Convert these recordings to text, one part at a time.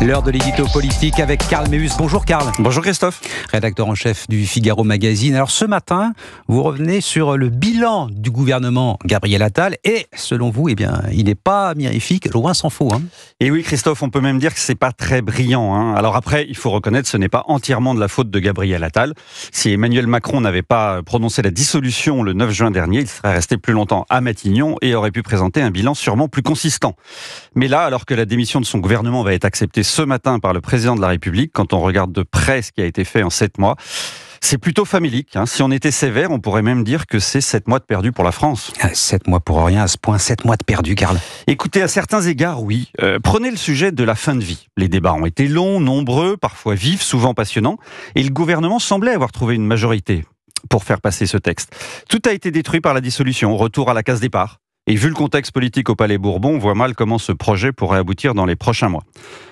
L'heure de l'édito politique avec Karl Méus. Bonjour Karl. Bonjour Christophe. Rédacteur en chef du Figaro Magazine. Alors ce matin, vous revenez sur le bilan du gouvernement Gabriel Attal et selon vous, il n'est pas mirifique, loin s'en faut. Et oui Christophe, on peut même dire que c'est pas très brillant. Alors après, il faut reconnaître que ce n'est pas entièrement de la faute de Gabriel Attal. Si Emmanuel Macron n'avait pas prononcé la dissolution le 9 juin dernier, il serait resté plus longtemps à Matignon et aurait pu présenter un bilan sûrement plus consistant. Mais là, alors que la démission de son gouvernement va être acceptée ce matin par le président de la République, quand on regarde de près ce qui a été fait en 7 mois, c'est plutôt famélique. Si on était sévère, on pourrait même dire que c'est 7 mois de perdu pour la France. 7 mois pour rien, à ce point, 7 mois de perdu, Karl. Écoutez, à certains égards, oui. Prenez le sujet de la fin de vie. Les débats ont été longs, nombreux, parfois vifs, souvent passionnants, et le gouvernement semblait avoir trouvé une majorité pour faire passer ce texte. Tout a été détruit par la dissolution, retour à la case départ. Et vu le contexte politique au Palais Bourbon, on voit mal comment ce projet pourrait aboutir dans les prochains mois.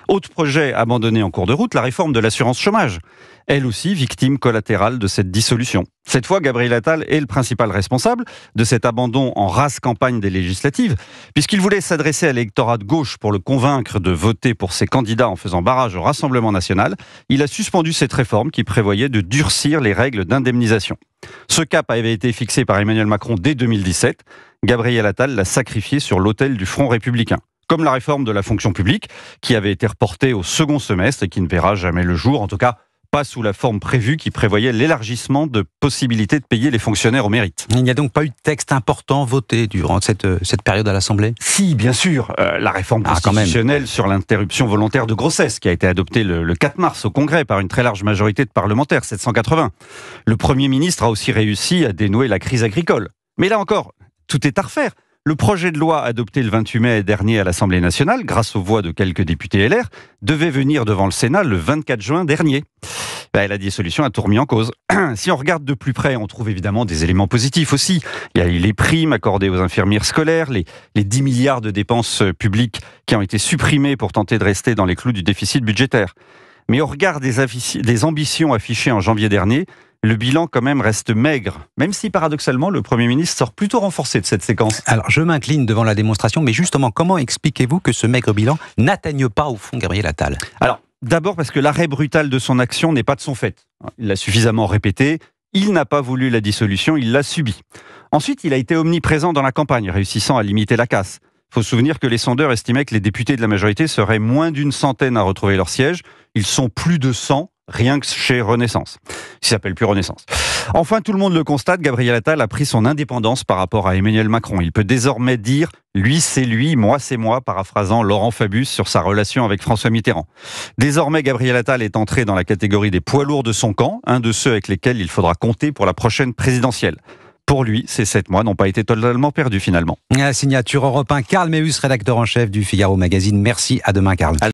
Autre projet abandonné en cours de route, la réforme de l'assurance chômage. Elle aussi victime collatérale de cette dissolution. Cette fois, Gabriel Attal est le principal responsable de cet abandon en rase campagne des législatives, puisqu'il voulait s'adresser à l'électorat de gauche pour le convaincre de voter pour ses candidats en faisant barrage au Rassemblement national. Il a suspendu cette réforme qui prévoyait de durcir les règles d'indemnisation. Ce cap avait été fixé par Emmanuel Macron dès 2017. Gabriel Attal l'a sacrifié sur l'autel du Front républicain. Comme la réforme de la fonction publique, qui avait été reportée au second semestre et qui ne verra jamais le jour, en tout cas pas sous la forme prévue qui prévoyait l'élargissement de possibilités de payer les fonctionnaires au mérite. Il n'y a donc pas eu de texte important voté durant cette période à l'Assemblée ? Si, bien sûr. La réforme constitutionnelle sur l'interruption volontaire de grossesse qui a été adoptée le 4 mars au Congrès par une très large majorité de parlementaires, 780. Le Premier ministre a aussi réussi à dénouer la crise agricole. Mais là encore, tout est à refaire. Le projet de loi adopté le 28 mai dernier à l'Assemblée nationale, grâce aux voix de quelques députés LR, devait venir devant le Sénat le 24 juin dernier. La dissolution a tout remis en cause. Si on regarde de plus près, on trouve évidemment des éléments positifs aussi. Il y a eu les primes accordées aux infirmières scolaires, les 10 milliards de dépenses publiques qui ont été supprimées pour tenter de rester dans les clous du déficit budgétaire. Mais au regard des ambitions affichées en janvier dernier, le bilan quand même reste maigre, même si paradoxalement le Premier ministre sort plutôt renforcé de cette séquence. Alors je m'incline devant la démonstration, mais justement comment expliquez-vous que ce maigre bilan n'atteigne pas au fond Gabriel Attal ? Alors d'abord parce que l'arrêt brutal de son action n'est pas de son fait. Il l'a suffisamment répété, il n'a pas voulu la dissolution, il l'a subie. Ensuite, il a été omniprésent dans la campagne, réussissant à limiter la casse. Il faut se souvenir que les sondeurs estimaient que les députés de la majorité seraient moins d'une centaine à retrouver leur siège. Ils sont plus de 100, rien que chez Renaissance. Il s'appelle plus Renaissance. Enfin, tout le monde le constate, Gabriel Attal a pris son indépendance par rapport à Emmanuel Macron. Il peut désormais dire « lui c'est lui, moi c'est moi », paraphrasant Laurent Fabius sur sa relation avec François Mitterrand. Désormais, Gabriel Attal est entré dans la catégorie des poids lourds de son camp, un de ceux avec lesquels il faudra compter pour la prochaine présidentielle. Pour lui, ces 7 mois n'ont pas été totalement perdus finalement. À la signature Europe 1, Karl Méus, rédacteur en chef du Figaro Magazine. Merci, à demain Karl.